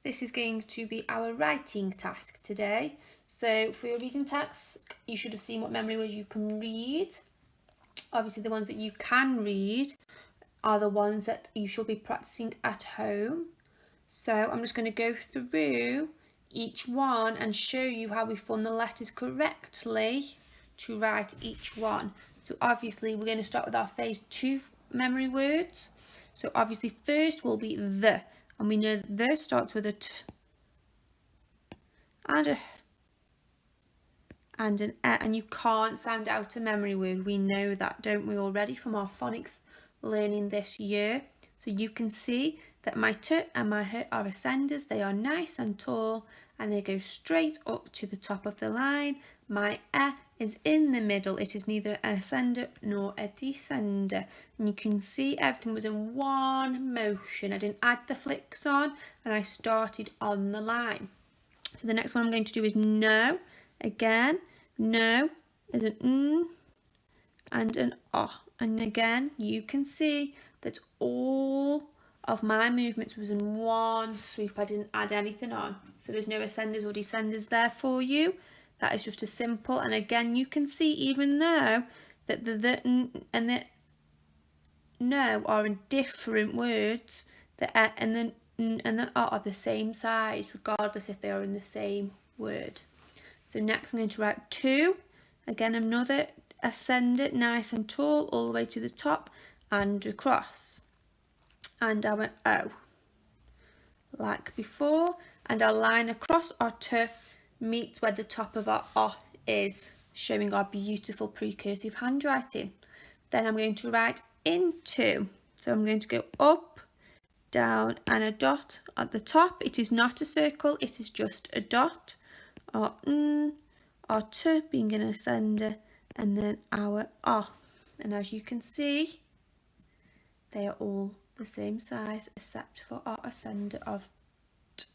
This is going to be our writing task today. So for your reading task, you should have seen what memory words you can read. Obviously the ones that you can read are the ones that you should be practicing at home. So I'm just going to go through each one and show you how we form the letters correctly to write each one. So obviously we're going to start with our phase 2 memory words. So obviously first will be the, and we know that the starts with a t and a h and an e, and you can't sound out a memory word. We know that, don't we, already from our phonics learning this year. So you can see that my t and my h are ascenders. They are nice and tall and they go straight up to the top of the line. My e is in the middle. It is neither an ascender nor a descender. And you can see everything was in one motion. I didn't add the flicks on and I started on the line. So the next one I'm going to do is no. Again, no is an n and an o. And again, you can see that all of my movements was in one sweep. I didn't add anything on. So there's no ascenders or descenders there for you. That is just a simple. And again, you can see even though that the and the no are in different words, the e and the n and the o are the same size, regardless if they are in the same word. So next I'm going to write 2. Again, another ascendant, nice and tall, all the way to the top and across. And our O, like before. And our line across our T meets where the top of our O is, showing our beautiful precursive handwriting. Then I'm going to write into. So I'm going to go up, down and a dot at the top. It is not a circle, it is just a dot. Our n, our t being an ascender, and then our o. And as you can see, they are all the same size except for our ascender of t.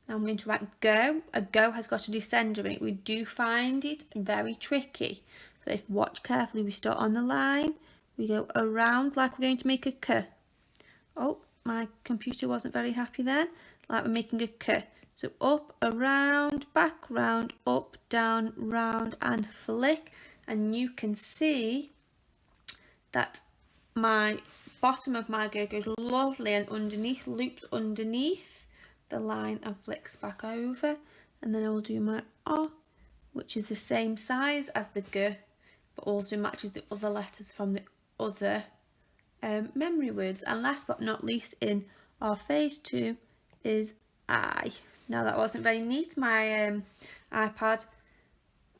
Now I'm going to write go. A go has got a descender in it. We do find it very tricky. So if watch carefully, we start on the line, we go around like we're going to make a k. Oh, my computer wasn't very happy then. Like we're making a k. So up, around, back, round, up, down, round and flick. And you can see that my bottom of my go goes lovely and underneath, loops underneath the line and flicks back over. And then I will do my o, which is the same size as the g, but also matches the other letters from the other memory words. And last but not least in our phase 2 is I. Now that wasn't very neat. My iPad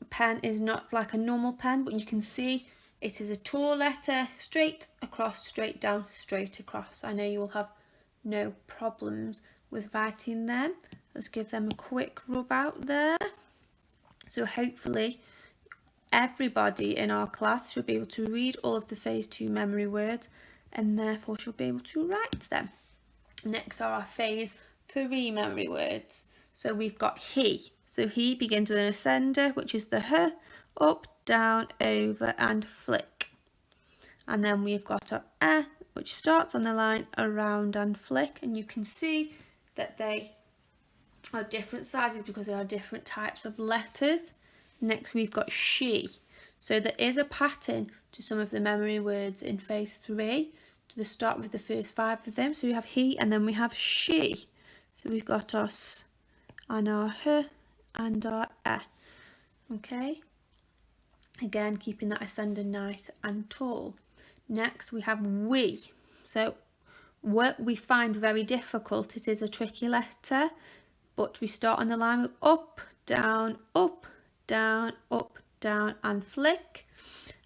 pen is not like a normal pen, but you can see it is a tall letter, straight across, straight down, straight across. I know you will have no problems with writing them. Let's give them a quick rub out there. So hopefully everybody in our class should be able to read all of the phase 2 memory words and therefore should be able to write them. Next are our phase 3 memory words. So we've got he. So he begins with an ascender, which is the h, up, down, over and flick. And then we've got our e, which starts on the line around and flick. And you can see that they are different sizes because they are different types of letters. Next we've got she. So there is a pattern to some of the memory words in phase 3. To start with the first 5 of them. So we have he and then we have she. So we've got our s and our h and our e. Okay. Again, keeping that ascender nice and tall. Next we have we. So what we find very difficult, it is a tricky letter, but we start on the line with up, down, up, down, up, down and flick.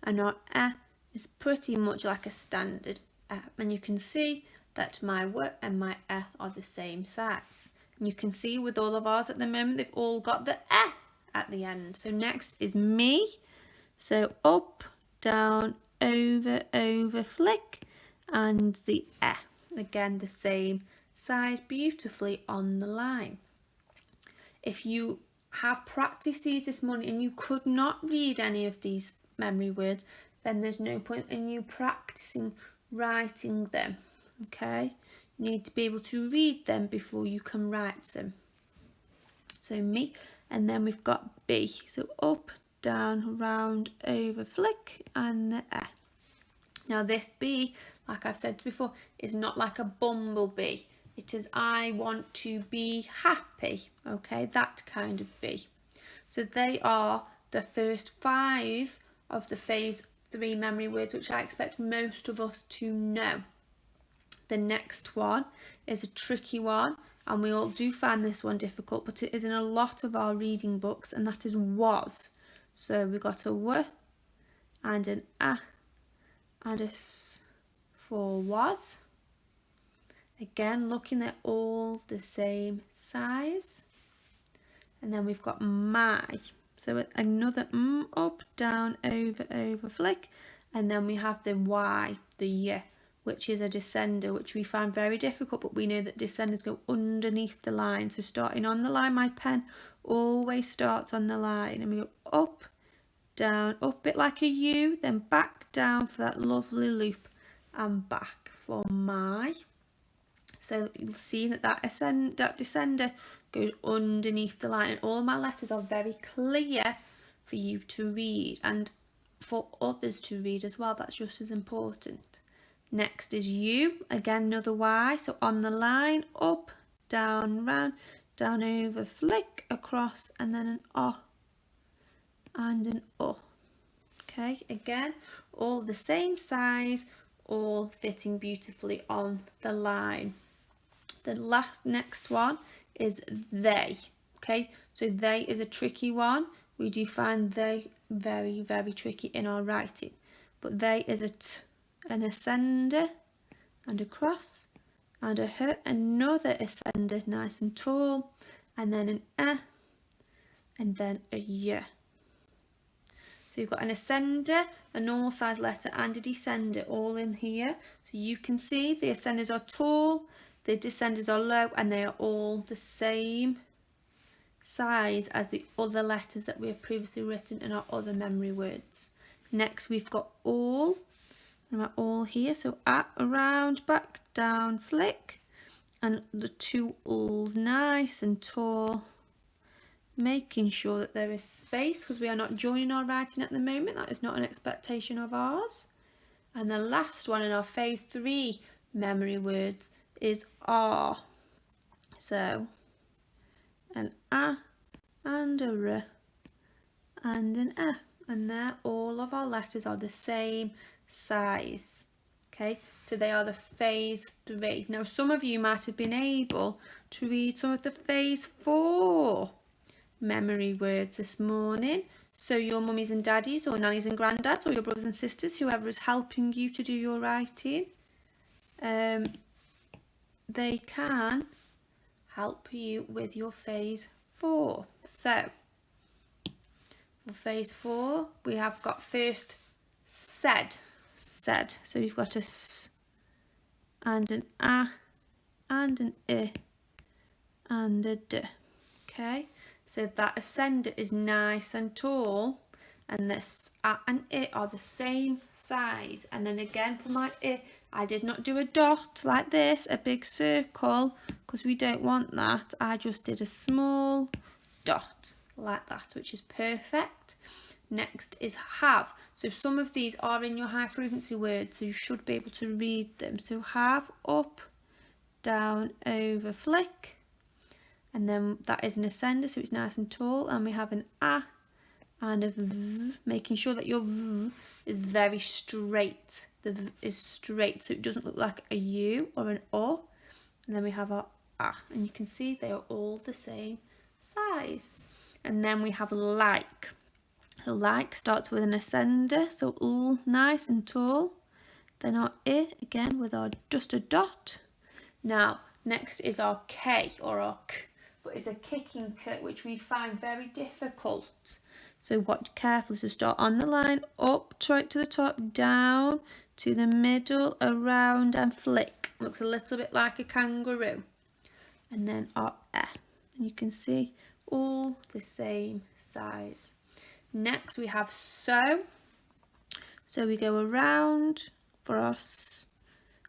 And our e is pretty much like a standard e. And you can see that my w and my e are the same size. And you can see with all of ours at the moment, they've all got the e at the end. So next is me. So up, down, over, flick, and the e. Again, the same size, beautifully on the line. If you have practiced these this morning and you could not read any of these memory words, then there's no point in you practicing writing them. okay? You need to be able to read them before you can write them. So me, and then we've got B. So up, down, round, over, flick, and the E. Now this B, like I've said before, is not like a bumblebee. It is I want to be happy, okay? That kind of B. So they are the first 5 of the phase 3 memory words, which I expect most of us to know. The next one is a tricky one, and we all do find this one difficult, but it is in a lot of our reading books, and that is was. So we've got a W and an A and a S for was. Again, looking at all the same size. And then we've got my. So another up, down, over, flick. And then we have the Y, the Y, which is a descender, which we find very difficult, but we know that descenders go underneath the line. So starting on the line, my pen always starts on the line. And we go up, down, up, bit like a U, then back down for that lovely loop, and back for my. So you'll see that descender goes underneath the line, and all my letters are very clear for you to read and for others to read as well. That's just as important. Next is U, again another Y, so on the line, up, down, round, down, over, flick, across, and then an O and an O. Okay, again, all the same size, all fitting beautifully on the line. The next one is they. Okay, so they is a tricky one. We do find they very, very tricky in our writing. But they is an ascender and a cross and a H, another ascender nice and tall, and then an A and then a Y. So you've got an ascender, a normal size letter, and a descender all in here. So you can see the ascenders are tall, the descenders are low, and they are all the same size as the other letters that we have previously written in our other memory words. Next we've got all, and we're all here. So at, around, back, down, flick, and the 2 alls nice and tall. Making sure that there is space because we are not joining our writing at the moment. That is not an expectation of ours. And the last one in our phase 3 memory words is R. So an A and a R and an E. And there all of our letters are the same size. Okay, so they are the phase 3. Now some of you might have been able to read some of the phase 4 memory words this morning. So your mummies and daddies or nannies and granddads or your brothers and sisters, whoever is helping you to do your writing, they can help you with your phase 4. So for phase 4 we have got first said. So we've got a S and an A and an I and a D. Okay, so that ascender is nice and tall, and this A and I are the same size. And then again for my I did not do a dot like this, a big circle, because we don't want that. I just did a small dot like that, which is perfect. Next is have. So some of these are in your high frequency words, so you should be able to read them. So have, up, down, over, flick. And then that is an ascender, so it's nice and tall. And we have an A and a V, making sure that your V is very straight. The V is straight, so it doesn't look like a U or an O. And then we have our A, and you can see they are all the same size. And then we have like. So like starts with an ascender, so all nice and tall. Then our I again with our just a dot. Now next is our K or our K, but it's a kicking K, which we find very difficult. So watch carefully. So start on the line, up, straight to the top, down to the middle, around and flick. Looks a little bit like a kangaroo. And then our E, and you can see all the same size. Next we have so. So we go around for us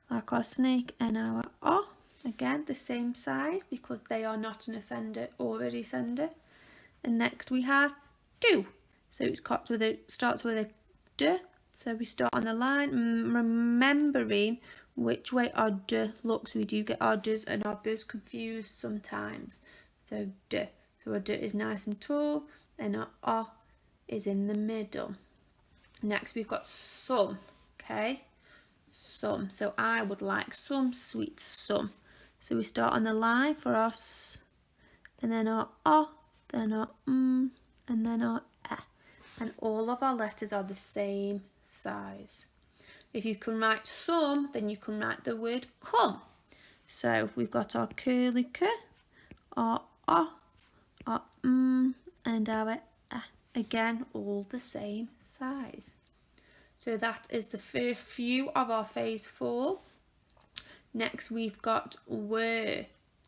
like our snake and our O. Again, the same size because they are not an ascender or a descender. And next we have do. So it starts with a D. So we start on the line, remembering which way our D looks. We do get our Ds and our Bs confused sometimes. So D. So our D is nice and tall, and our O is in the middle. Next we've got some. Okay, some. So I would like some sweet some. So we start on the line for our S, and then our O, then our and then our E. And all of our letters are the same size. If you can write some, then you can write the word come. So we've got our curly K, our O, our and our E. Again, all the same size. So that is the first few of our phase 4. Next we've got were.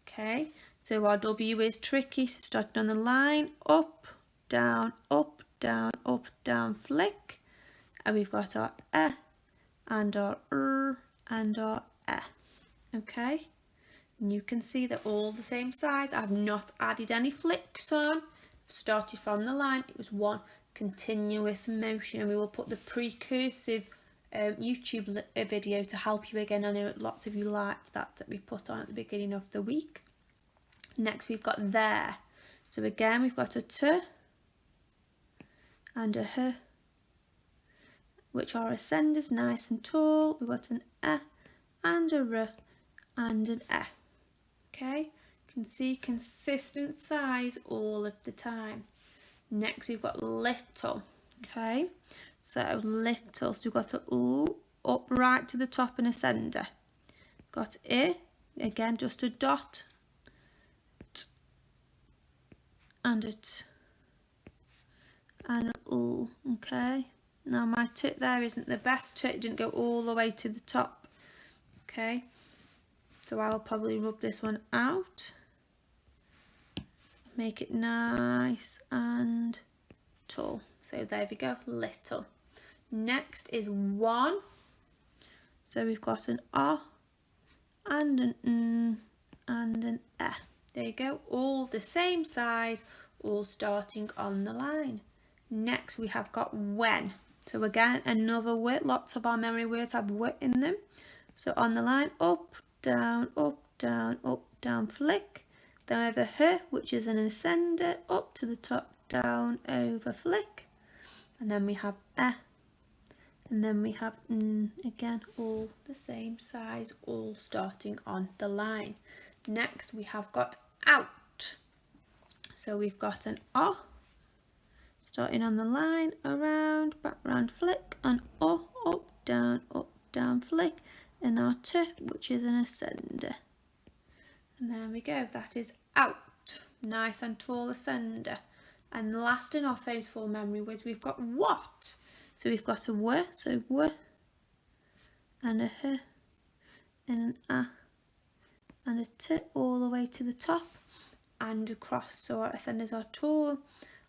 Okay, so our W is tricky. So starting on the line, up, down, flick. And we've got our E and our and our E. Okay, and you can see they're all the same size. I've not added any flicks on. I've started from the line. It was one continuous motion, and we will put the precursive YouTube video to help you again. I know lots of you liked that we put on at the beginning of the week. Next we've got there. So again we've got a T and a H, which are ascenders, nice and tall. We've got an E and a R and an E. Okay, you can see consistent size all of the time. Next we've got little. Okay, so little, so we've got a U up right to the top and ascender. Got I, again just a dot, T and a T and an U. Okay, now my T there isn't the best T, it didn't go all the way to the top. Okay, so I will probably rub this one out, make it nice and tall. So there we go, little. Next is one. So we've got an O and an N and an E. There you go, all the same size, all starting on the line. Next we have got when. So again, another word. Lots of our memory words have word in them. So on the line, up, down, flick. Then we have a H, which is an ascender, up to the top, down, over, flick. And then we have E. And then we have N, again, all the same size, all starting on the line. Next we have got out. So we've got an O, starting on the line, around, back round, flick, and O, up, down, flick, and our T, which is an ascender. And there we go, that is out. Nice and tall ascender. And last in our phase 4 memory words, we've got what. So we've got a W, so W, and a H, and an A, and a T all the way to the top and across. So our ascenders are tall.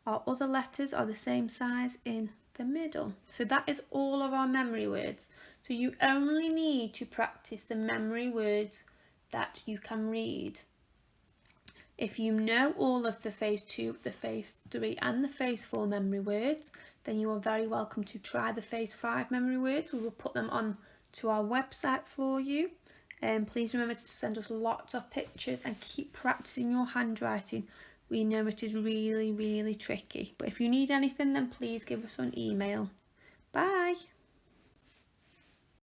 Our other letters are the same size in the middle. So that is all of our memory words. So you only need to practice the memory words that you can read. If you know all of the phase 2, the phase 3 and the phase 4 memory words, then you are very welcome to try the phase 5 memory words. We will put them on to our website for you. And please remember to send us lots of pictures and keep practicing your handwriting. We know it is really, really tricky. But if you need anything, then please give us an email. Bye.